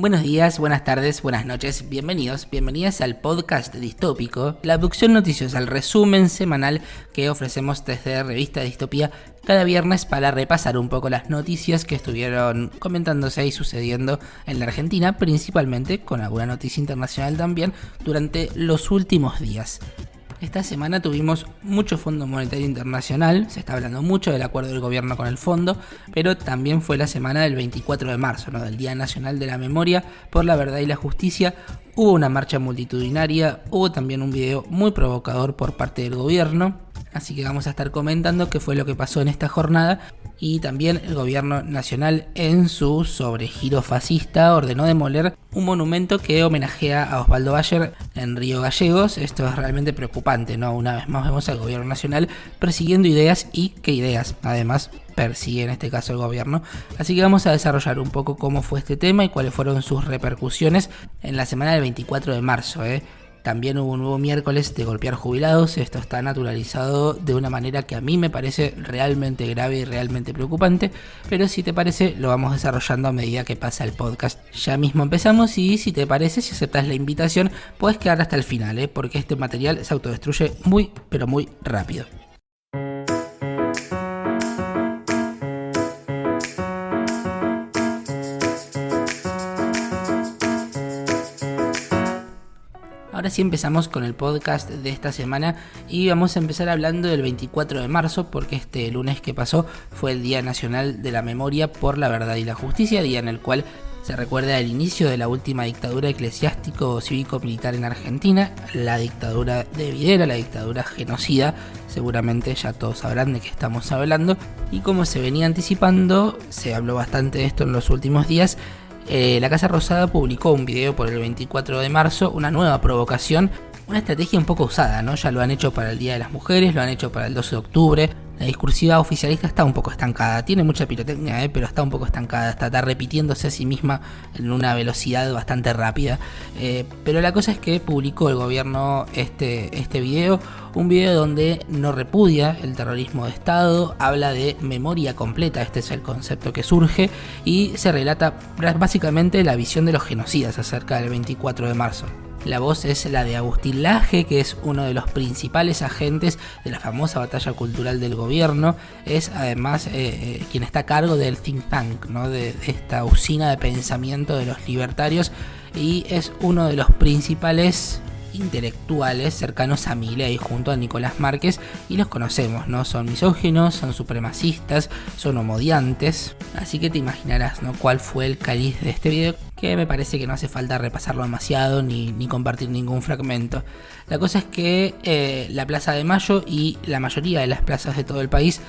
Buenos días, buenas tardes, buenas noches, bienvenidas al podcast distópico, la producción noticiosa, el resumen semanal que ofrecemos desde Revista Distopía cada viernes para repasar un poco las noticias que estuvieron comentándose y sucediendo en la Argentina, principalmente con alguna noticia internacional también durante los últimos días. Esta semana tuvimos mucho Fondo Monetario Internacional, se está hablando mucho del acuerdo del gobierno con el fondo, pero también fue la semana del 24 de marzo, ¿no? Del Día Nacional de la Memoria por la Verdad y la Justicia. Hubo una marcha multitudinaria, hubo también un video muy provocador por parte del gobierno, así que vamos a estar comentando qué fue lo que pasó en esta jornada. Y también el gobierno nacional, en su sobregiro fascista, ordenó demoler un monumento que homenajea a Osvaldo Bayer en Río Gallegos. Esto es realmente preocupante, ¿no? Una vez más vemos al gobierno nacional persiguiendo ideas y qué ideas, además, persigue en este caso el gobierno. Así que vamos a desarrollar un poco cómo fue este tema y cuáles fueron sus repercusiones en la semana del 24 de marzo, También hubo un nuevo miércoles de golpear jubilados. Esto está naturalizado de una manera que a mí me parece realmente grave y realmente preocupante, pero si te parece lo vamos desarrollando a medida que pasa el podcast. Ya mismo empezamos y si te parece, si aceptas la invitación, puedes quedar hasta el final, porque este material se autodestruye muy pero muy rápido. Ahora sí empezamos con el podcast de esta semana y vamos a empezar hablando del 24 de marzo porque este lunes que pasó fue el Día Nacional de la Memoria por la Verdad y la Justicia, día en el cual se recuerda el inicio de la última dictadura eclesiástico cívico-militar en Argentina, la dictadura de Videla, la dictadura genocida. Seguramente ya todos sabrán de qué estamos hablando y como se venía anticipando, se habló bastante de esto en los últimos días. La Casa Rosada publicó un video por el 24 de marzo, una nueva provocación, una estrategia un poco usada, ¿no? Ya lo han hecho para el Día de las Mujeres, lo han hecho para el 12 de octubre. La discursiva oficialista está un poco estancada, tiene mucha pirotecnia, pero está un poco estancada, está repitiéndose a sí misma en una velocidad bastante rápida. Pero la cosa es que publicó el gobierno este video, un video donde no repudia el terrorismo de Estado, habla de memoria completa, este es el concepto que surge, y se relata básicamente la visión de los genocidas acerca del 24 de marzo. La voz es la de Agustín Laje, que es uno de los principales agentes de la famosa batalla cultural del gobierno. Es además quien está a cargo del think tank, ¿no? de esta usina de pensamiento de los libertarios, y es uno de los principales intelectuales cercanos a Milei junto a Nicolás Márquez, y los conocemos, ¿no? Son misóginos, son supremacistas, son homodiantes, así que te imaginarás, ¿no? Cuál fue el cariz de este video, que me parece que no hace falta repasarlo demasiado ni compartir ningún fragmento. La cosa es que la Plaza de Mayo y la mayoría de las plazas de todo el país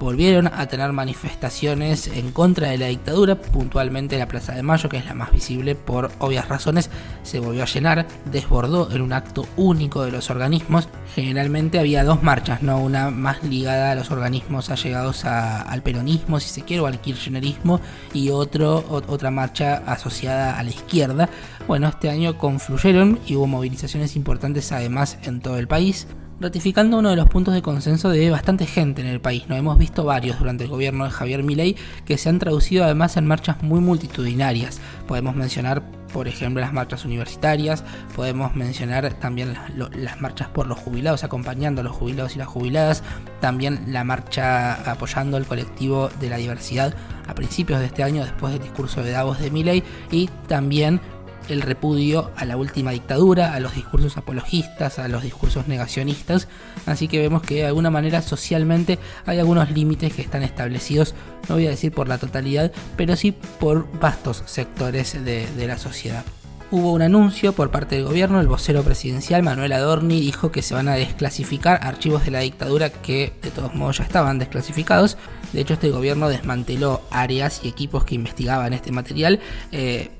volvieron a tener manifestaciones en contra de la dictadura. Puntualmente la Plaza de Mayo, que es la más visible por obvias razones, se volvió a llenar, desbordó en un acto único de los organismos. Generalmente había dos marchas, ¿no? Una más ligada a los organismos allegados al peronismo, si se quiere, o al kirchnerismo, y otra marcha asociada a la izquierda. Bueno, este año confluyeron y hubo movilizaciones importantes además en todo el país, ratificando uno de los puntos de consenso de bastante gente en el país, ¿no? Hemos visto varios durante el gobierno de Javier Milei que se han traducido además en marchas muy multitudinarias. Podemos mencionar, por ejemplo, las marchas universitarias, podemos mencionar también las marchas por los jubilados, acompañando a los jubilados y las jubiladas, también la marcha apoyando al colectivo de la diversidad a principios de este año después del discurso de Davos de Milei, y también el repudio a la última dictadura, a los discursos apologistas, a los discursos negacionistas. Así que vemos que de alguna manera socialmente hay algunos límites que están establecidos, no voy a decir por la totalidad, pero sí por vastos sectores de la sociedad. Hubo un anuncio por parte del gobierno, el vocero presidencial Manuel Adorni dijo que se van a desclasificar archivos de la dictadura que de todos modos ya estaban desclasificados. De hecho, este gobierno desmanteló áreas y equipos que investigaban este material,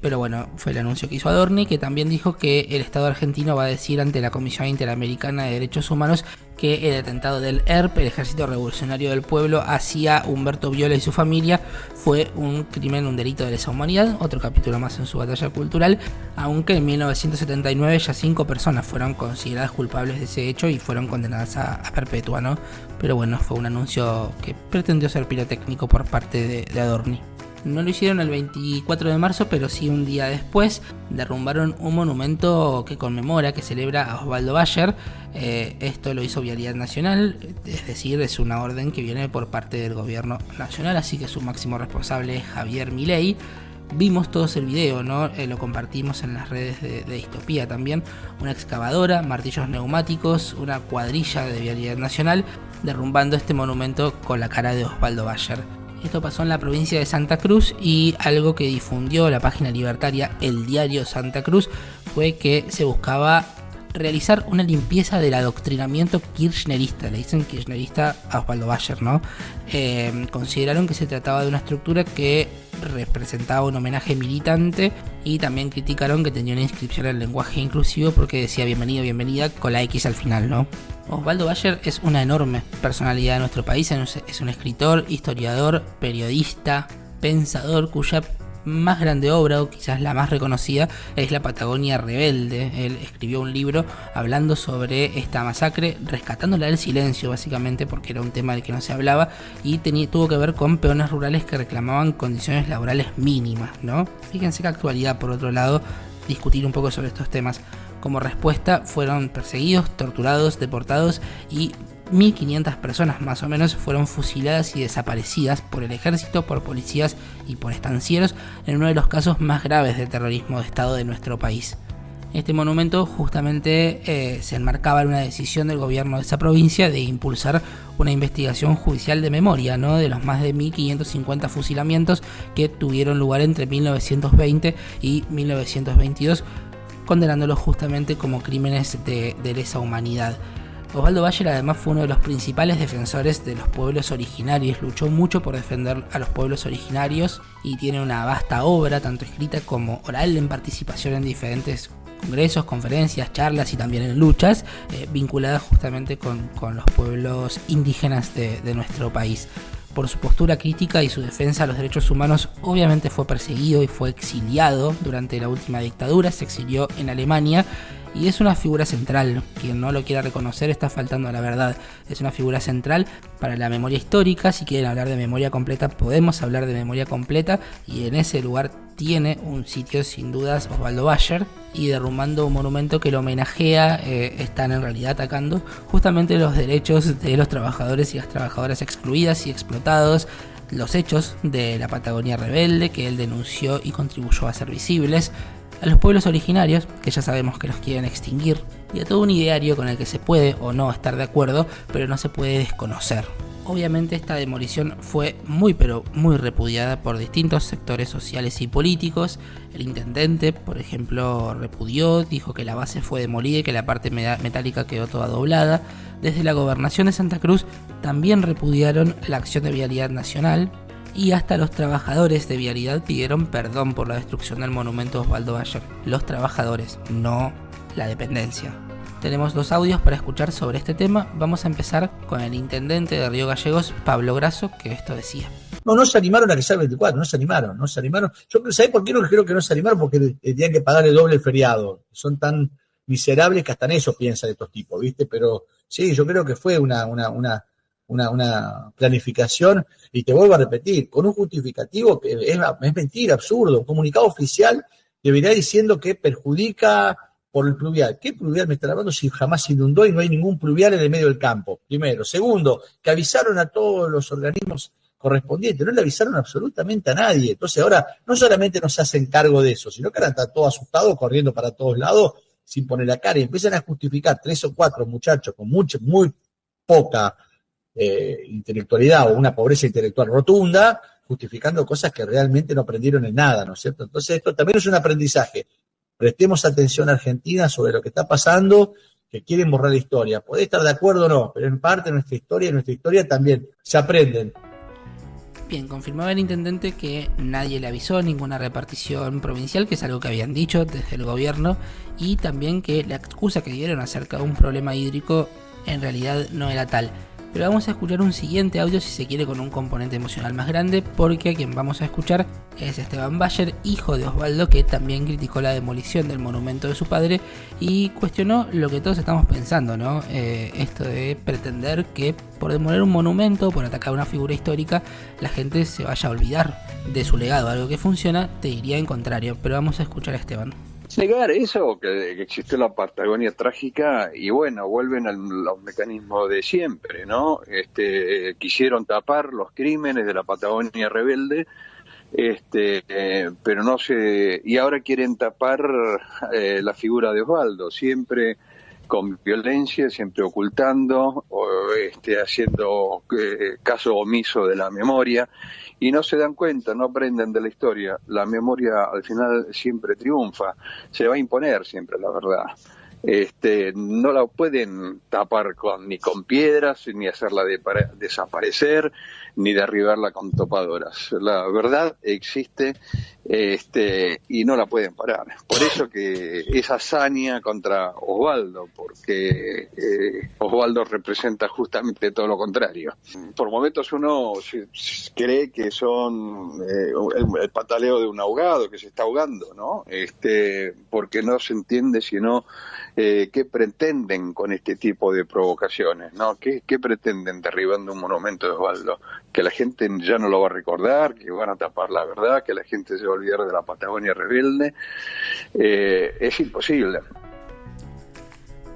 pero bueno, fue el anuncio que hizo Adorni, que también dijo que el Estado argentino va a decir ante la Comisión Interamericana de Derechos Humanos que el atentado del ERP, el Ejército Revolucionario del Pueblo, hacia Humberto Viola y su familia fue un crimen, un delito de lesa humanidad, otro capítulo más en su batalla cultural, aunque en 1979 ya 5 personas fueron consideradas culpables de ese hecho y fueron condenadas a perpetua, ¿no? Pero bueno, fue un anuncio que pretendió ser pirotécnico por parte de Adorni. No lo hicieron el 24 de marzo, pero sí un día después. Derrumbaron un monumento que conmemora, que celebra a Osvaldo Bayer. Esto lo hizo Vialidad Nacional, es decir, es una orden que viene por parte del gobierno nacional, así que su máximo responsable es Javier Milei. Vimos todos el video, ¿no? Lo compartimos en las redes de Distopía también. Una excavadora, martillos neumáticos, una cuadrilla de Vialidad Nacional derrumbando este monumento con la cara de Osvaldo Bayer. Esto pasó en la provincia de Santa Cruz, y algo que difundió la página libertaria El Diario Santa Cruz fue que se buscaba realizar una limpieza del adoctrinamiento kirchnerista. Le dicen kirchnerista a Osvaldo Bayer, ¿no? Consideraron que se trataba de una estructura que representaba un homenaje militante, y también criticaron que tenía una inscripción en lenguaje inclusivo porque decía bienvenido, bienvenida con la X al final, ¿no? Osvaldo Bayer es una enorme personalidad de nuestro país, es un escritor, historiador, periodista, pensador cuya más grande obra, o quizás la más reconocida, es La Patagonia Rebelde. Él escribió un libro hablando sobre esta masacre, rescatándola del silencio básicamente, porque era un tema del que no se hablaba, y tuvo que ver con peones rurales que reclamaban condiciones laborales mínimas, ¿no? Fíjense qué actualidad, por otro lado, discutir un poco sobre estos temas. Como respuesta fueron perseguidos, torturados, deportados, y 1.500 personas más o menos fueron fusiladas y desaparecidas por el ejército, por policías y por estancieros, en uno de los casos más graves de terrorismo de Estado de nuestro país. Este monumento justamente se enmarcaba en una decisión del gobierno de esa provincia de impulsar una investigación judicial de memoria, ¿no?, de los más de 1.550 fusilamientos que tuvieron lugar entre 1920 y 1922, condenándolos justamente como crímenes de lesa humanidad. Osvaldo Bayer además fue uno de los principales defensores de los pueblos originarios, luchó mucho por defender a los pueblos originarios y tiene una vasta obra, tanto escrita como oral, en participación en diferentes congresos, conferencias, charlas y también en luchas vinculadas justamente con los pueblos indígenas de nuestro país. Por su postura crítica y su defensa a los derechos humanos, obviamente fue perseguido y fue exiliado durante la última dictadura, se exilió en Alemania, y es una figura central. Quien no lo quiera reconocer está faltando a la verdad. Es una figura central para la memoria histórica. Si quieren hablar de memoria completa, podemos hablar de memoria completa, y en ese lugar tiene un sitio sin dudas Osvaldo Bayer. Y derrumbando un monumento que lo homenajea, están en realidad atacando justamente los derechos de los trabajadores y las trabajadoras excluidas y explotados, los hechos de la Patagonia Rebelde que él denunció y contribuyó a hacer visibles, a los pueblos originarios, que ya sabemos que los quieren extinguir, y a todo un ideario con el que se puede o no estar de acuerdo, pero no se puede desconocer. Obviamente esta demolición fue muy pero muy repudiada por distintos sectores sociales y políticos. El intendente, por ejemplo, repudió, dijo que la base fue demolida y que la parte metálica quedó toda doblada. Desde la gobernación de Santa Cruz también repudiaron la acción de Vialidad Nacional, y hasta los trabajadores de Vialidad pidieron perdón por la destrucción del monumento Osvaldo Bayer. Los trabajadores, no la dependencia. Tenemos 2 audios para escuchar sobre este tema. Vamos a empezar con el intendente de Río Gallegos, Pablo Grasso, que esto decía. No se animaron a que sea el 24, no se animaron. Yo, ¿sabés por qué no creo que no se animaron? Porque tenían que pagar el doble feriado. Son tan miserables que hasta en eso piensan estos tipos, ¿viste? Pero sí, yo creo que fue una planificación, y te vuelvo a repetir, con un justificativo que es mentira, absurdo. Un comunicado oficial debería diciendo que perjudica por el pluvial. ¿Qué pluvial me están hablando si jamás se inundó y no hay ningún pluvial en el medio del campo? Primero. Segundo, que avisaron a todos los organismos correspondientes, no le avisaron absolutamente a nadie. Entonces ahora no solamente no se hacen cargo de eso, sino que ahora están todos asustados, corriendo para todos lados sin poner la cara, y empiezan a justificar 3 o 4 muchachos con muy poca intelectualidad o una pobreza intelectual rotunda, justificando cosas que realmente no aprendieron en nada, ¿no es cierto? Entonces esto también es un aprendizaje. Prestemos atención a Argentina sobre lo que está pasando, que quieren borrar la historia. Podés estar de acuerdo o no, pero en parte nuestra historia también se aprenden. Bien, confirmaba el intendente que nadie le avisó, ninguna repartición provincial, que es algo que habían dicho desde el gobierno, y también que la excusa que dieron acerca de un problema hídrico en realidad no era tal. pero vamos a escuchar un siguiente audio, si se quiere, con un componente emocional más grande, porque a quien vamos a escuchar es Esteban Bayer, hijo de Osvaldo, que también criticó la demolición del monumento de su padre y cuestionó lo que todos estamos pensando, ¿no? Esto de pretender que por demoler un monumento, por atacar una figura histórica, la gente se vaya a olvidar de su legado. Algo que funciona te diría en contrario, pero vamos a escuchar a Esteban. Negar eso, que existió la Patagonia trágica, y bueno, vuelven a los mecanismos de siempre, ¿no? Quisieron tapar los crímenes de la Patagonia rebelde, pero no se, y ahora quieren tapar la figura de Osvaldo, siempre con violencia, siempre ocultando, haciendo caso omiso de la memoria, y no se dan cuenta, no aprenden de la historia. La memoria al final siempre triunfa, se va a imponer siempre la verdad. No la pueden tapar ni con piedras, ni hacerla desaparecer, ni derribarla con topadoras. La verdad existe, y no la pueden parar. Por eso que esa hazaña contra Osvaldo, porque Osvaldo representa justamente todo lo contrario. Por momentos uno cree que son el pataleo de un ahogado que se está ahogando, ¿no? Porque no se entiende sino qué pretenden con este tipo de provocaciones, ¿no? ¿Qué pretenden derribando un monumento de Osvaldo? Que la gente ya no lo va a recordar, que van a tapar la verdad, que la gente se va a olvidar de la Patagonia rebelde. Es imposible.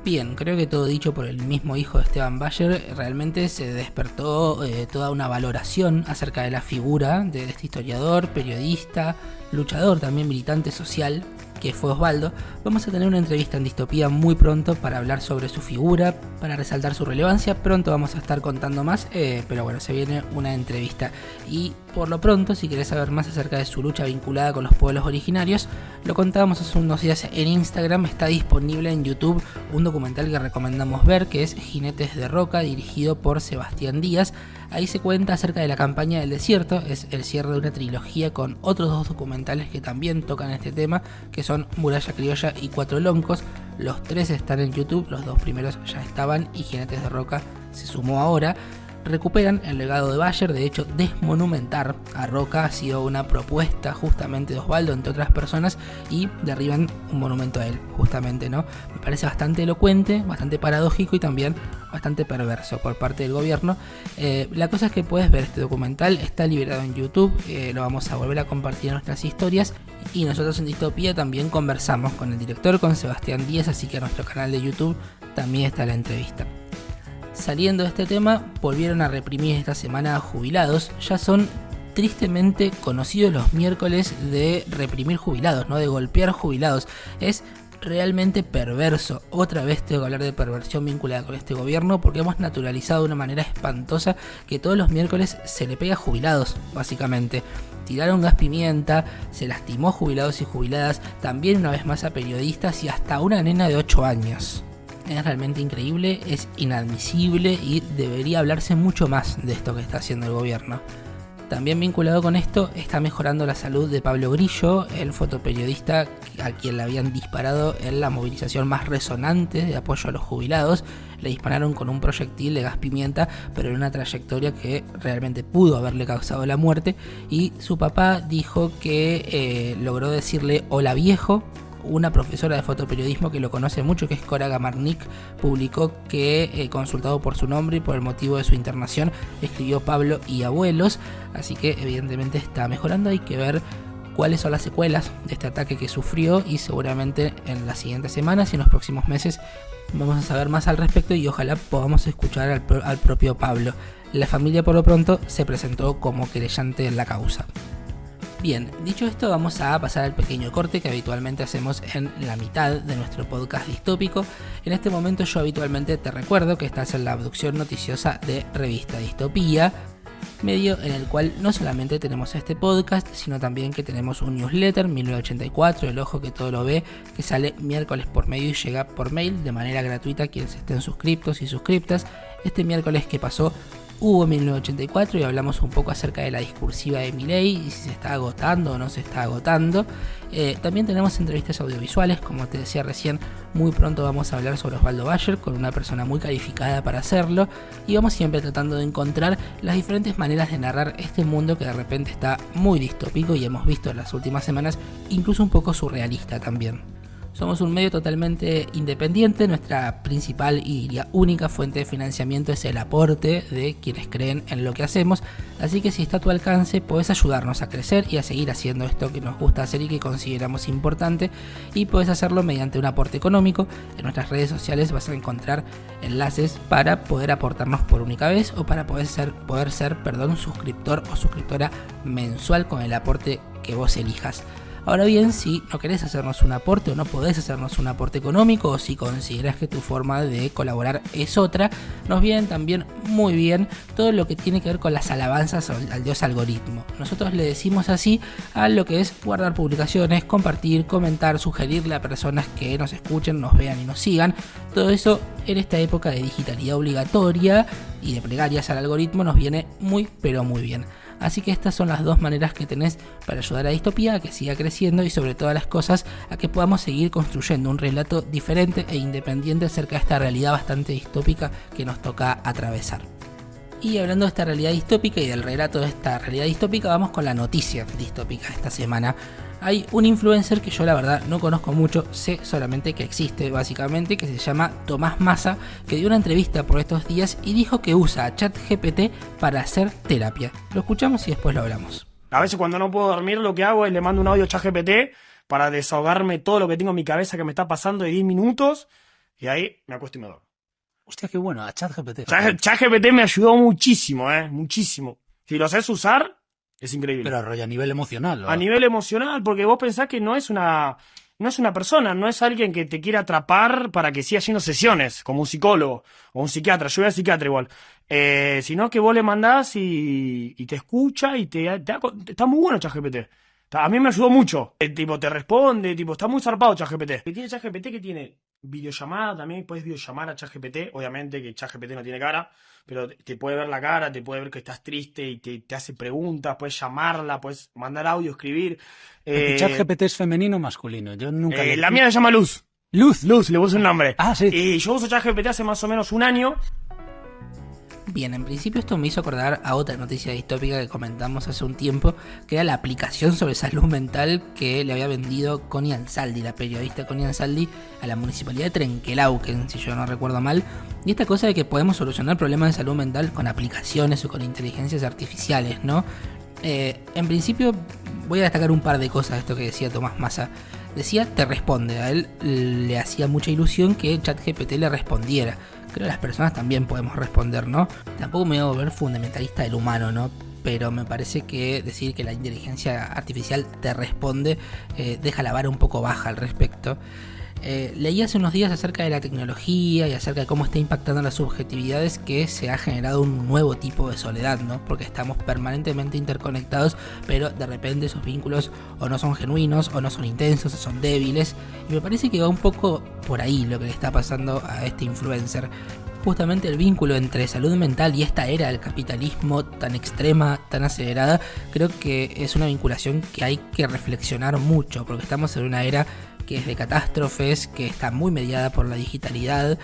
Bien, creo que todo dicho por el mismo hijo de Esteban Bayer. Realmente se despertó toda una valoración acerca de la figura de este historiador, periodista, luchador, también militante social, que fue Osvaldo. Vamos a tener una entrevista en Distopía muy pronto para hablar sobre su figura, para resaltar su relevancia. Pronto vamos a estar contando más, pero bueno, se viene una entrevista. Y por lo pronto, si querés saber más acerca de su lucha vinculada con los pueblos originarios, lo contábamos hace unos días en Instagram. Está disponible en YouTube un documental que recomendamos ver, que es Jinetes de Roca, dirigido por Sebastián Díaz. Ahí se cuenta acerca de la campaña del desierto, es el cierre de una trilogía con otros dos documentales que también tocan este tema, que son Muralla Criolla y Cuatro Loncos. Los tres están en YouTube, los dos primeros ya estaban y Jinetes de Roca se sumó ahora. Recuperan el legado de Bayer, de hecho desmonumentar a Roca ha sido una propuesta justamente de Osvaldo, entre otras personas, y derriban un monumento a él, justamente, ¿no? Me parece bastante elocuente, bastante paradójico y también bastante perverso por parte del gobierno. La cosa es que puedes ver este documental, está liberado en YouTube, lo vamos a volver a compartir en nuestras historias, y nosotros en Distopía también conversamos con el director, con Sebastián Díaz, así que en nuestro canal de YouTube también está la entrevista. Saliendo de este tema, volvieron a reprimir esta semana a jubilados. Ya son tristemente conocidos los miércoles de reprimir jubilados, ¿no? De golpear jubilados. Es realmente perverso. Otra vez tengo que hablar de perversión vinculada con este gobierno, porque hemos naturalizado de una manera espantosa que todos los miércoles se le pega a jubilados, básicamente. Tiraron gas pimienta, se lastimó a jubilados y jubiladas, también una vez más a periodistas y hasta a una nena de 8 años. Es realmente increíble, es inadmisible y debería hablarse mucho más de esto que está haciendo el gobierno. También vinculado con esto está mejorando la salud de Pablo Grillo, el fotoperiodista a quien le habían disparado en la movilización más resonante de apoyo a los jubilados. Le dispararon con un proyectil de gas pimienta, pero en una trayectoria que realmente pudo haberle causado la muerte, y su papá dijo que logró decirle hola viejo. Una profesora de fotoperiodismo que lo conoce mucho, que es Cora Gamarnik, publicó que, consultado por su nombre y por el motivo de su internación, escribió Pablo y abuelos, así que evidentemente está mejorando. Hay que ver cuáles son las secuelas de este ataque que sufrió, y seguramente en las siguientes semanas y en los próximos meses vamos a saber más al respecto, y ojalá podamos escuchar al propio Pablo. La familia por lo pronto se presentó como querellante en la causa. Bien, dicho esto, vamos a pasar al pequeño corte que habitualmente hacemos en la mitad de nuestro podcast distópico. En este momento yo habitualmente te recuerdo que estás en la abducción noticiosa de Revista Distopía, medio en el cual no solamente tenemos este podcast, sino también que tenemos un newsletter 1984, el ojo que todo lo ve, que sale miércoles por medio y llega por mail de manera gratuita a quienes estén suscriptos y suscriptas. Este miércoles que pasó hubo 1984 y hablamos un poco acerca de la discursiva de Milei y si se está agotando o no se está agotando. También tenemos entrevistas audiovisuales, como te decía recién, muy pronto vamos a hablar sobre Osvaldo Bayer con una persona muy calificada para hacerlo y vamos siempre tratando de encontrar las diferentes maneras de narrar este mundo que de repente está muy distópico y hemos visto en las últimas semanas incluso un poco surrealista también. Somos un medio totalmente independiente, nuestra principal y única fuente de financiamiento es el aporte de quienes creen en lo que hacemos, así que si está a tu alcance podés ayudarnos a crecer y a seguir haciendo esto que nos gusta hacer y que consideramos importante, y podés hacerlo mediante un aporte económico. En nuestras redes sociales vas a encontrar enlaces para poder aportarnos por única vez o para poder ser suscriptor o suscriptora mensual con el aporte que vos elijas. Ahora bien, si no querés hacernos un aporte o no podés hacernos un aporte económico, o si considerás que tu forma de colaborar es otra, nos viene también muy bien todo lo que tiene que ver con las alabanzas al dios algoritmo. Nosotros le decimos así a lo que es guardar publicaciones, compartir, comentar, sugerirle a personas que nos escuchen, nos vean y nos sigan. Todo eso en esta época de digitalidad obligatoria y de plegarias al algoritmo nos viene muy pero muy bien. Así que estas son las dos maneras que tenés para ayudar a Distopía a que siga creciendo y sobre todas las cosas a que podamos seguir construyendo un relato diferente e independiente acerca de esta realidad bastante distópica que nos toca atravesar. Y hablando de esta realidad distópica y del relato de esta realidad distópica, vamos con la noticia distópica esta semana. Hay un influencer que yo la verdad no conozco mucho, sé solamente que existe básicamente, que se llama Tomás Massa, que dio una entrevista por estos días y dijo que usa ChatGPT para hacer terapia. Lo escuchamos y después lo hablamos. A veces cuando no puedo dormir lo que hago es le mando un audio a ChatGPT para desahogarme todo lo que tengo en mi cabeza que me está pasando de 10 minutos y ahí me acuesto y me duermo. Hostia, qué bueno, a ChatGPT. ChatGPT me ayudó muchísimo, muchísimo. Si lo sabes usar, es increíble. Pero rollo a nivel emocional, ¿no? A nivel emocional, porque vos pensás que no es una persona, no es alguien que te quiere atrapar para que siga haciendo sesiones, como un psicólogo o un psiquiatra. Yo voy al psiquiatra igual. Sino que vos le mandás y te escucha y está muy bueno ChatGPT. A mí me ayudó mucho. Te responde, está muy zarpado ChatGPT. Que tiene ChatGPT que tiene videollamada también, puedes videollamar a ChatGPT. Obviamente que ChatGPT no tiene cara, pero te puede ver la cara, te puede ver que estás triste y te hace preguntas, puedes llamarla, puedes mandar audio, escribir. ¿ChatGPT es femenino o masculino? Yo nunca la mía se llama Luz. Luz, le puse un nombre. Ah, sí. Y yo uso ChatGPT hace más o menos un año. Bien, en principio esto me hizo acordar a otra noticia distópica que comentamos hace un tiempo, que era la aplicación sobre salud mental que le había vendido Connie Ansaldi, la periodista Connie Ansaldi, a la municipalidad de Trenquelauquen, si yo no recuerdo mal. Y esta cosa de que podemos solucionar problemas de salud mental con aplicaciones o con inteligencias artificiales, ¿no? En principio voy a destacar un par de cosas de esto que decía Tomás Massa. Decía, te responde. A él le hacía mucha ilusión que ChatGPT le respondiera. Creo que las personas también podemos responder, ¿no? Tampoco me voy a volver fundamentalista del humano, ¿no? Pero me parece que decir que la inteligencia artificial te responde deja la vara un poco baja al respecto. Leí hace unos días acerca de la tecnología y acerca de cómo está impactando las subjetividades, que se ha generado un nuevo tipo de soledad, ¿no? Porque estamos permanentemente interconectados, pero de repente esos vínculos o no son genuinos, o no son intensos, o son débiles. Y me parece que va un poco por ahí lo que le está pasando a este influencer. Justamente el vínculo entre salud mental y esta era del capitalismo tan extrema, tan acelerada, creo que es una vinculación que hay que reflexionar mucho, porque estamos en una era que es de catástrofes, que está muy mediada por la digitalidad,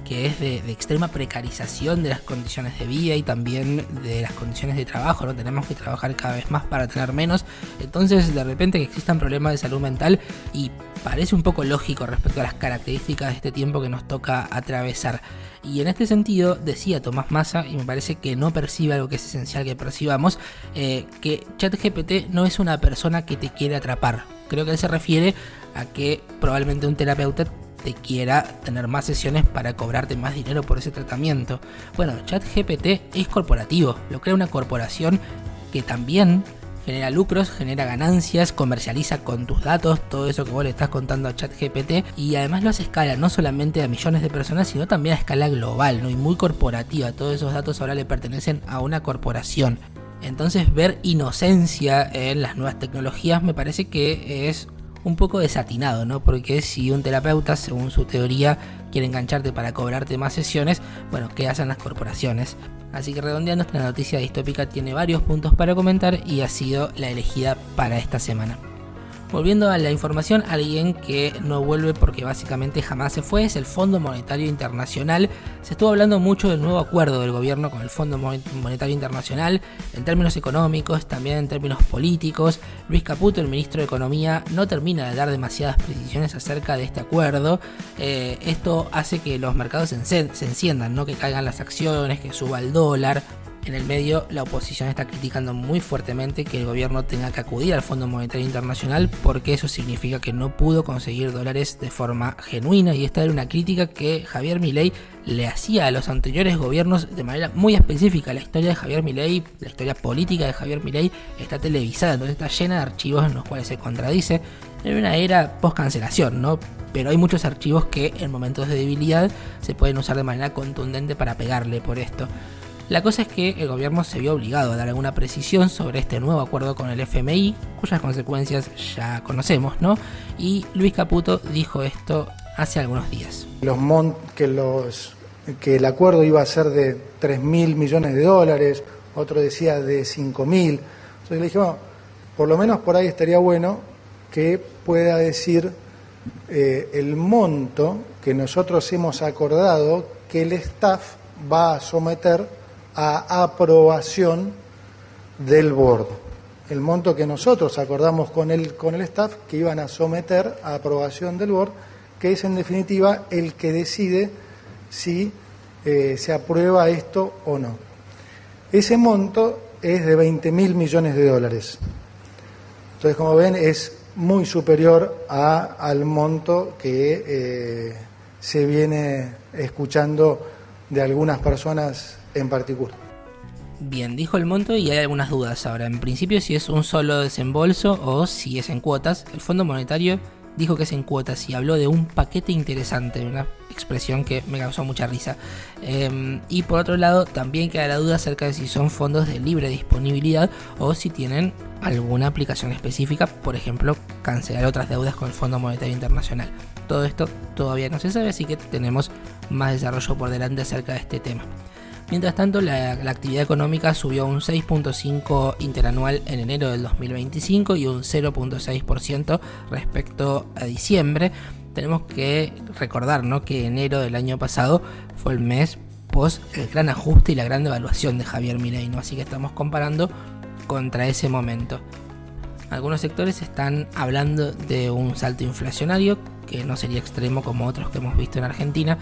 que es de extrema precarización de las condiciones de vida y también de las condiciones de trabajo, ¿no? Tenemos que trabajar cada vez más para tener menos. Entonces, de repente que existan problemas de salud mental, y parece un poco lógico respecto a las características de este tiempo que nos toca atravesar. Y en este sentido, decía Tomás Massa, y me parece que no percibe algo que es esencial que percibamos, que ChatGPT no es una persona que te quiere atrapar. Creo que él se refiere a que probablemente un terapeuta te quiera tener más sesiones para cobrarte más dinero por ese tratamiento. Bueno, ChatGPT es corporativo, lo crea una corporación que también genera lucros, genera ganancias, comercializa con tus datos todo eso que vos le estás contando a ChatGPT, y además lo hace a escala, no solamente a millones de personas, sino también a escala global, ¿no? Y muy corporativa. Todos esos datos ahora le pertenecen a una corporación. Entonces, ver inocencia en las nuevas tecnologías me parece que es un poco desatinado, ¿no? Porque si un terapeuta, según su teoría, quiere engancharte para cobrarte más sesiones, bueno, ¿qué hacen las corporaciones? Así que redondeando, esta noticia distópica tiene varios puntos para comentar y ha sido la elegida para esta semana. Volviendo a la información, alguien que no vuelve porque básicamente jamás se fue es el Fondo Monetario Internacional. Se estuvo hablando mucho del nuevo acuerdo del gobierno con el Fondo Monetario Internacional en términos económicos, también en términos políticos. Luis Caputo, el ministro de Economía, no termina de dar demasiadas precisiones acerca de este acuerdo. Esto hace que los mercados se enciendan, ¿no? Que caigan las acciones, que suba el dólar. En el medio, la oposición está criticando muy fuertemente que el gobierno tenga que acudir al Fondo Monetario Internacional porque eso significa que no pudo conseguir dólares de forma genuina, y esta era una crítica que Javier Milei le hacía a los anteriores gobiernos de manera muy específica. La historia de Javier Milei, la historia política de Javier Milei está televisada, entonces está llena de archivos en los cuales se contradice en una era post-cancelación, ¿no? Pero hay muchos archivos que en momentos de debilidad se pueden usar de manera contundente para pegarle por esto. La cosa es que el gobierno se vio obligado a dar alguna precisión sobre este nuevo acuerdo con el FMI, cuyas consecuencias ya conocemos, ¿no? Y Luis Caputo dijo esto hace algunos días. Que el acuerdo iba a ser de 3.000 millones de dólares, otro decía de 5.000. Entonces le dije, bueno, por lo menos por ahí estaría bueno que pueda decir el monto que nosotros hemos acordado que el staff va a someter a aprobación del board. El monto que nosotros acordamos con el staff que iban a someter a aprobación del board, que es en definitiva el que decide si se aprueba esto o no. Ese monto es de 20.000 millones de dólares. Entonces, como ven, es muy superior al monto que se viene escuchando de algunas personas en particular. Bien, dijo el monto y hay algunas dudas ahora. En principio, si es un solo desembolso o si es en cuotas. El Fondo Monetario dijo que es en cuotas y habló de un paquete interesante, una expresión que me causó mucha risa. Y por otro lado, también queda la duda acerca de si son fondos de libre disponibilidad o si tienen alguna aplicación específica, por ejemplo, cancelar otras deudas con el Fondo Monetario Internacional. Todo esto todavía no se sabe, así que tenemos más desarrollo por delante acerca de este tema. Mientras tanto, la actividad económica subió un 6.5% interanual en enero del 2025 y un 0.6% respecto a diciembre. Tenemos que recordar, ¿no?, que enero del año pasado fue el mes post el gran ajuste y la gran devaluación de Javier Milei, ¿no? Así que estamos comparando contra ese momento. Algunos sectores están hablando de un salto inflacionario que no sería extremo como otros que hemos visto en Argentina,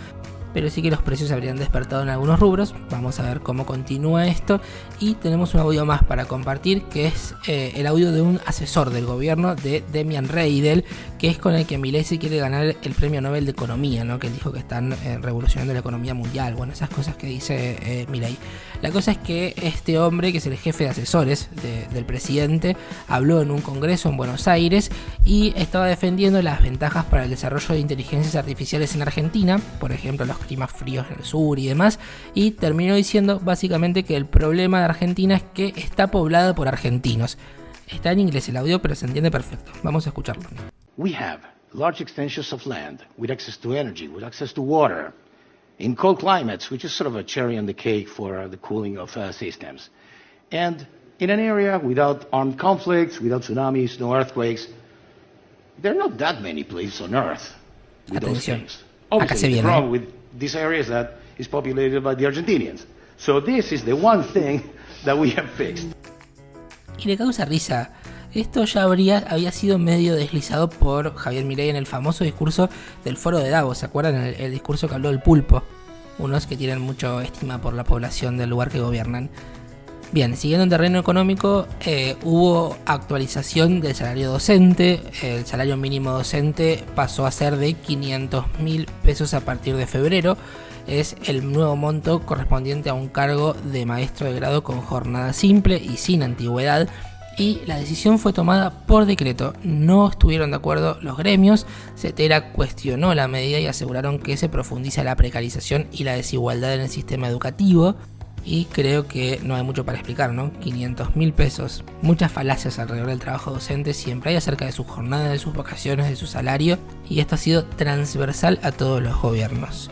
pero sí que los precios habrían despertado en algunos rubros. Vamos a ver cómo continúa esto. Y tenemos un audio más para compartir, que es el audio de un asesor del gobierno, de Demian Reidel, que es con el que Milei se quiere ganar el premio Nobel de Economía, ¿no? Que él dijo que están revolucionando la economía mundial. Bueno, esas cosas que dice Milei. La cosa es que este hombre, que es el jefe de asesores del presidente, habló en un congreso en Buenos Aires y estaba defendiendo las ventajas para el desarrollo de inteligencias artificiales en Argentina, por ejemplo, los climas fríos en el sur y demás, y terminó diciendo básicamente que el problema de Argentina es que está poblada por argentinos. Está en inglés el audio, pero se entiende perfecto. Vamos a escucharlo. We have large extensions of land with access to energy, with access to water, in cold climates, which is sort of a cherry on the cake for the cooling of systems. And in an area without armed conflicts, without tsunamis, no earthquakes, there are not that many places on Earth with those things. Acá se Obviously, the viene. problem with this area is that it's populated by the Argentinians. So this is the one thing that we have fixed. Y le causa risa. Esto ya había sido medio deslizado por Javier Milei en el famoso discurso del Foro de Davos. ¿Se acuerdan? El discurso que habló del pulpo. Unos que tienen mucha estima por la población del lugar que gobiernan. Bien, siguiendo en terreno económico, hubo actualización del salario docente. El salario mínimo docente pasó a ser de 500.000 pesos a partir de febrero. Es el nuevo monto correspondiente a un cargo de maestro de grado con jornada simple y sin antigüedad. Y la decisión fue tomada por decreto. No estuvieron de acuerdo los gremios. CETERA cuestionó la medida y aseguraron que se profundiza la precarización y la desigualdad en el sistema educativo. y creo que no hay mucho para explicar, ¿no? 500.000 pesos, muchas falacias alrededor del trabajo docente siempre hay acerca de su jornada, de sus vacaciones, de su salario, y esto ha sido transversal a todos los gobiernos.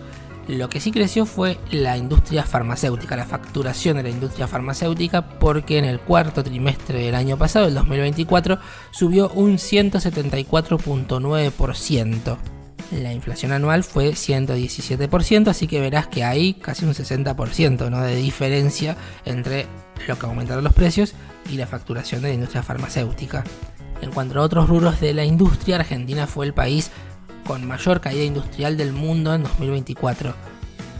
Lo que sí creció fue la industria farmacéutica, la facturación de la industria farmacéutica, porque en el cuarto trimestre del año pasado, el 2024, subió un 174.9%. La inflación anual fue 117%, así que verás que hay casi un 60%, ¿no?, de diferencia entre lo que aumentaron los precios y la facturación de la industria farmacéutica. En cuanto a otros rubros de la industria, Argentina fue el país con mayor caída industrial del mundo en 2024.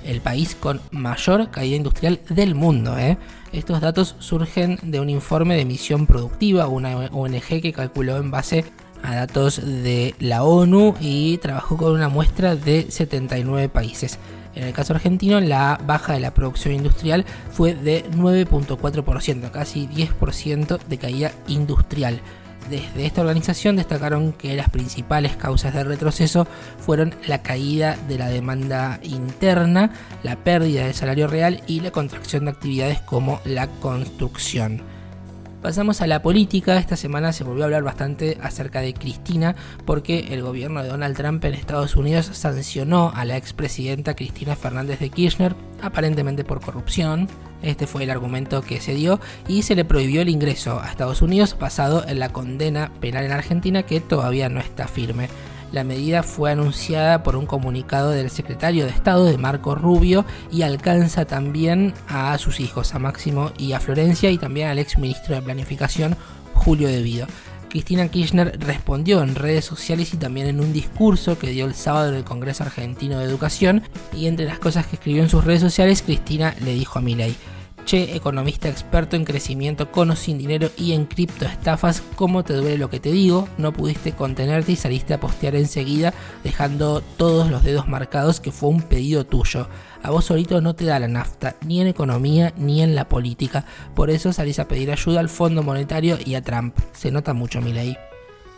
El país con mayor caída industrial del mundo, ¿eh? Estos datos surgen de un informe de Misión Productiva, una ONG que calculó en base a datos de la ONU y trabajó con una muestra de 79 países. En el caso argentino, la baja de la producción industrial fue de 9.4%, casi 10% de caída industrial. Desde esta organización destacaron que las principales causas de retroceso fueron la caída de la demanda interna, la pérdida del salario real y la contracción de actividades como la construcción. Pasamos a la política. Esta semana se volvió a hablar bastante acerca de Cristina porque el gobierno de Donald Trump en Estados Unidos sancionó a la expresidenta Cristina Fernández de Kirchner, aparentemente por corrupción. Este fue el argumento que se dio y se le prohibió el ingreso a Estados Unidos basado en la condena penal en Argentina, que todavía no está firme. La medida fue anunciada por un comunicado del secretario de Estado, de Marco Rubio, y alcanza también a sus hijos, a Máximo y a Florencia, y también al ex ministro de Planificación, Julio De Vido. Cristina Kirchner respondió en redes sociales y también en un discurso que dio el sábado en el Congreso Argentino de Educación, y entre las cosas que escribió en sus redes sociales, Cristina le dijo a Milei: che, economista experto en crecimiento con o sin dinero y en criptoestafas, ¿cómo te duele lo que te digo? No pudiste contenerte y saliste a postear enseguida dejando todos los dedos marcados que fue un pedido tuyo. A vos solito no te da la nafta, ni en economía ni en la política. Por eso salís a pedir ayuda al Fondo Monetario y a Trump. Se nota mucho, Milei.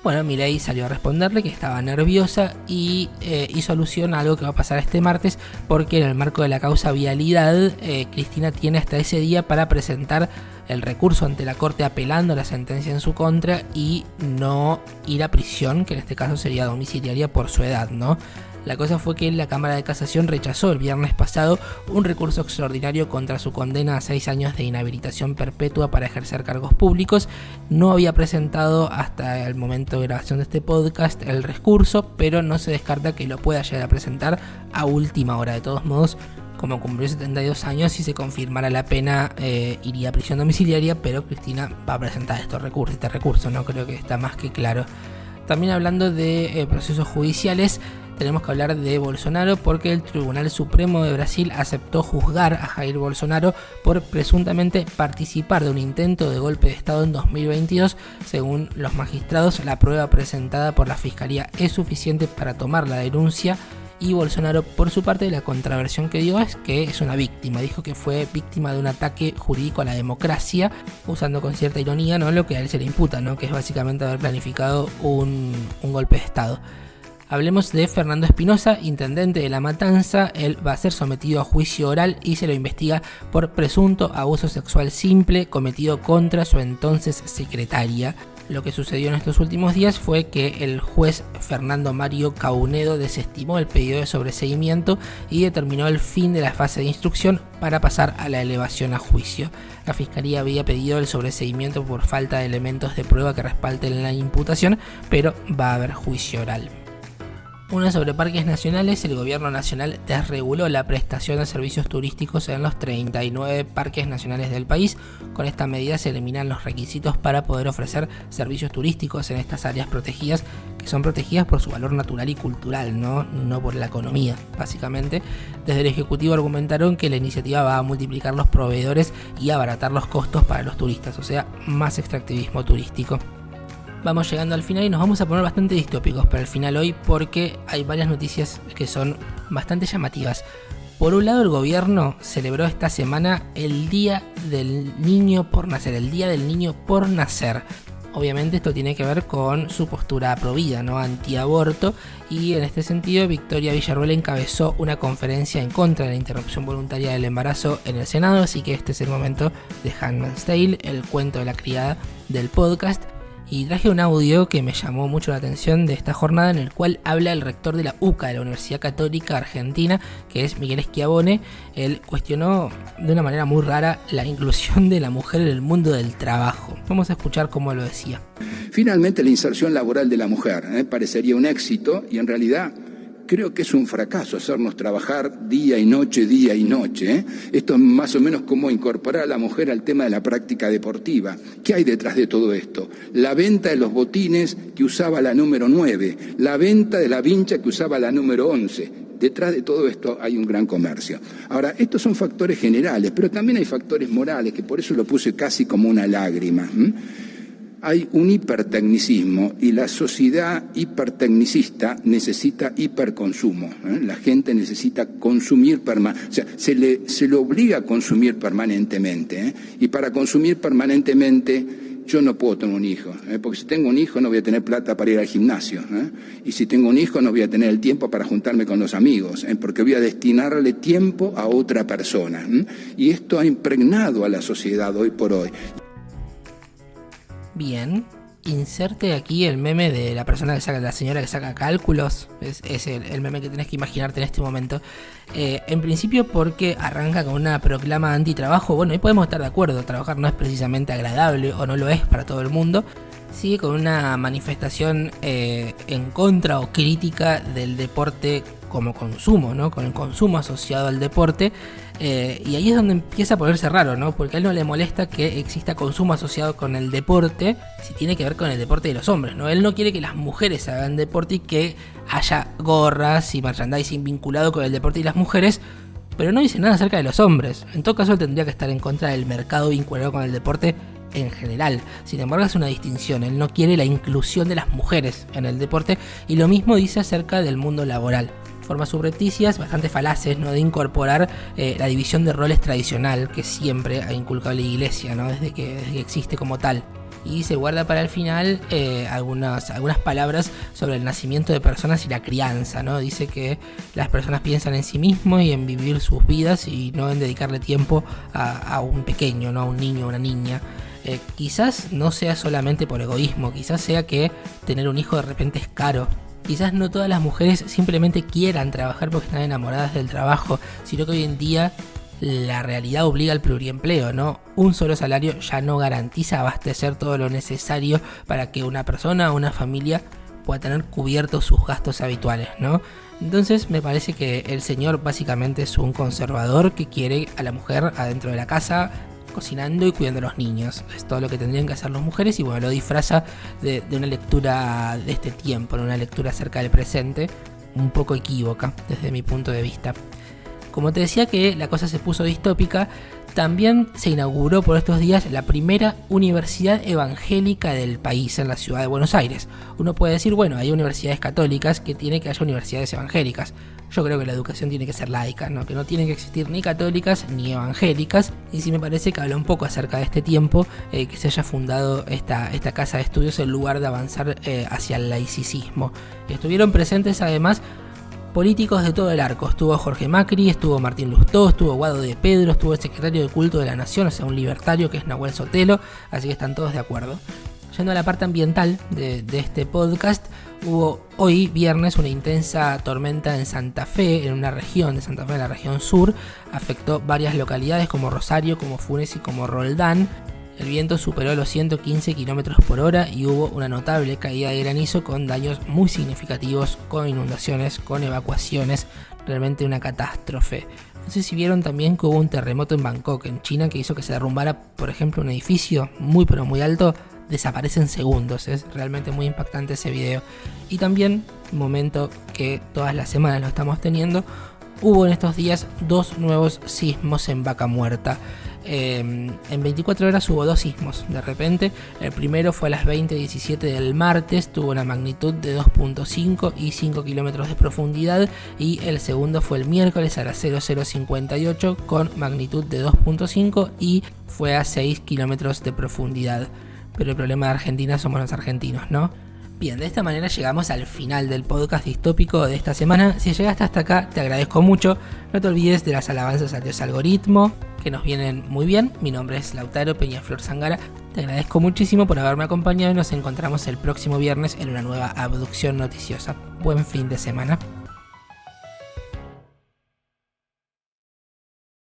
Bueno, Milei salió a responderle que estaba nerviosa y hizo alusión a algo que va a pasar este martes, porque en el marco de la causa vialidad, Cristina tiene hasta ese día para presentar el recurso ante la Corte apelando la sentencia en su contra y no ir a prisión, que en este caso sería domiciliaria por su edad, ¿no? La cosa fue que la Cámara de Casación rechazó el viernes pasado un recurso extraordinario contra su condena a 6 años de inhabilitación perpetua para ejercer cargos públicos. No había presentado hasta el momento de grabación de este podcast el recurso, pero no se descarta que lo pueda llegar a presentar a última hora. De todos modos, como cumplió 72 años y se confirmara la pena, iría a prisión domiciliaria, pero Cristina va a presentar este recurso, no creo que está más que claro. También hablando de procesos judiciales, tenemos que hablar de Bolsonaro porque el Tribunal Supremo de Brasil aceptó juzgar a Jair Bolsonaro por presuntamente participar de un intento de golpe de Estado en 2022. Según los magistrados, la prueba presentada por la Fiscalía es suficiente para tomar la denuncia, y Bolsonaro, por su parte, la contraversión que dio es que es una víctima. Dijo que fue víctima de un ataque jurídico a la democracia, usando con cierta ironía, ¿no?, lo que a él se le imputa, ¿no?, que es básicamente haber planificado un golpe de Estado. Hablemos de Fernando Espinosa, intendente de La Matanza. Él va a ser sometido a juicio oral y se lo investiga por presunto abuso sexual simple cometido contra su entonces secretaria. Lo que sucedió en estos últimos días fue que el juez Fernando Mario Caunedo desestimó el pedido de sobreseimiento y determinó el fin de la fase de instrucción para pasar a la elevación a juicio. La Fiscalía había pedido el sobreseimiento por falta de elementos de prueba que respalden la imputación, pero va a haber juicio oral. Una sobre parques nacionales. El gobierno nacional desreguló la prestación de servicios turísticos en los 39 parques nacionales del país. Con esta medida se eliminan los requisitos para poder ofrecer servicios turísticos en estas áreas protegidas, que son protegidas por su valor natural y cultural, no por la economía, básicamente. Desde el Ejecutivo argumentaron que la iniciativa va a multiplicar los proveedores y abaratar los costos para los turistas, o sea, más extractivismo turístico. Vamos llegando al final y nos vamos a poner bastante distópicos para el final hoy, porque hay varias noticias que son bastante llamativas. Por un lado, el gobierno celebró esta semana el Día del Niño por Nacer, el Día del Niño por Nacer. Obviamente esto tiene que ver con su postura provida, ¿no? Antiaborto, y en este sentido Victoria Villarruel encabezó una conferencia en contra de la interrupción voluntaria del embarazo en el Senado, así que este es el momento de Handmaid's Tale, el cuento de la criada del podcast. Y traje un audio que me llamó mucho la atención de esta jornada, en el cual habla el rector de la UCA, de la Universidad Católica Argentina, que es Miguel Schiavone. Él cuestionó de una manera muy rara la inclusión de la mujer en el mundo del trabajo. Vamos a escuchar cómo lo decía. Finalmente, la inserción laboral de la mujer parecería un éxito, y en realidad creo que es un fracaso hacernos trabajar día y noche. Esto es más o menos como incorporar a la mujer al tema de la práctica deportiva. ¿Qué hay detrás de todo esto? La venta de los botines que usaba la número 9, la venta de la vincha que usaba la número 11. Detrás de todo esto hay un gran comercio. Ahora, estos son factores generales, pero también hay factores morales, que por eso lo puse casi como una lágrima. Hay un hipertecnicismo, y la sociedad hipertecnicista necesita hiperconsumo. La gente necesita consumir permanentemente, o sea, se le obliga a consumir permanentemente. Y para consumir permanentemente yo no puedo tener un hijo, porque si tengo un hijo no voy a tener plata para ir al gimnasio, y si tengo un hijo no voy a tener el tiempo para juntarme con los amigos, porque voy a destinarle tiempo a otra persona. Y esto ha impregnado a la sociedad hoy por hoy. Bien, inserte aquí el meme de la persona que saca, la señora que saca cálculos. Es el meme que tenés que imaginarte en este momento. En principio porque arranca con una proclama antitrabajo. Bueno, ahí podemos estar de acuerdo, trabajar no es precisamente agradable, o no lo es para todo el mundo. Sigue con una manifestación en contra o crítica del deporte como consumo, ¿no? Con el consumo asociado al deporte. Y ahí es donde empieza a ponerse raro, ¿no? Porque a él no le molesta que exista consumo asociado con el deporte, si tiene que ver con el deporte de los hombres, ¿no? Él no quiere que las mujeres hagan deporte y que haya gorras y merchandising vinculado con el deporte y las mujeres, pero no dice nada acerca de los hombres. En todo caso, él tendría que estar en contra del mercado vinculado con el deporte en general. Sin embargo, es una distinción. Él no quiere la inclusión de las mujeres en el deporte, y lo mismo dice acerca del mundo laboral. Formas subrepticias, bastante falaces, ¿no? De incorporar la división de roles tradicional que siempre ha inculcado la Iglesia, ¿no? Desde que existe como tal. Y se guarda para el final algunas palabras sobre el nacimiento de personas y la crianza, ¿no? Dice que las personas piensan en sí mismos y en vivir sus vidas, y no en dedicarle tiempo a un pequeño, ¿no? A un niño o una niña. Quizás no sea solamente por egoísmo, quizás sea que tener un hijo de repente es caro. Quizás no todas las mujeres simplemente quieran trabajar porque están enamoradas del trabajo, sino que hoy en día la realidad obliga al pluriempleo, ¿no? Un solo salario ya no garantiza abastecer todo lo necesario para que una persona o una familia pueda tener cubiertos sus gastos habituales, ¿no? Entonces me parece que el señor básicamente es un conservador que quiere a la mujer adentro de la casa, cocinando y cuidando a los niños. Es todo lo que tendrían que hacer las mujeres, y bueno, lo disfraza de una lectura de este tiempo, una lectura acerca del presente, un poco equívoca desde mi punto de vista. Como te decía que la cosa se puso distópica, también se inauguró por estos días la primera universidad evangélica del país en la ciudad de Buenos Aires. Uno puede decir, bueno, hay universidades católicas, que tiene que haya universidades evangélicas. Yo creo que la educación tiene que ser laica, ¿no? Que no tienen que existir ni católicas ni evangélicas. Y sí me parece que habla un poco acerca de este tiempo que se haya fundado esta casa de estudios en lugar de avanzar hacia el laicismo. Estuvieron presentes además políticos de todo el arco. Estuvo Jorge Macri, estuvo Martín Lustó, estuvo Guado de Pedro, estuvo el secretario de Culto de la Nación, o sea, un libertario que es Nahuel Sotelo, así que están todos de acuerdo. Yendo a la parte ambiental de este podcast, hubo hoy viernes una intensa tormenta en Santa Fe, en una región de Santa Fe, en la región sur. Afectó varias localidades como Rosario, como Funes y como Roldán. El viento superó los 115 km por hora y hubo una notable caída de granizo con daños muy significativos, con inundaciones, con evacuaciones, realmente una catástrofe. No sé si vieron también que hubo un terremoto en Bangkok, en China, que hizo que se derrumbara, por ejemplo, un edificio muy pero muy alto. Desaparece en segundos, es realmente muy impactante ese video. Y también, un momento que todas las semanas lo estamos teniendo, hubo en estos días 2 nuevos sismos en Vaca Muerta. En 24 horas hubo 2 sismos de repente. El primero fue a las 20:17 del martes, tuvo una magnitud de 2.5 y 5 kilómetros de profundidad, y el segundo fue el miércoles a las 00:58 con magnitud de 2.5 y fue a 6 kilómetros de profundidad. pero el problema de Argentina somos los argentinos, ¿no? Bien, de esta manera llegamos al final del podcast distópico de esta semana. Si llegaste hasta acá, te agradezco mucho. No te olvides de las alabanzas al dios algoritmo, que nos vienen muy bien. Mi nombre es Lautaro Peñaflor Zangara. Te agradezco muchísimo por haberme acompañado y nos encontramos el próximo viernes en una nueva abducción noticiosa. Buen fin de semana.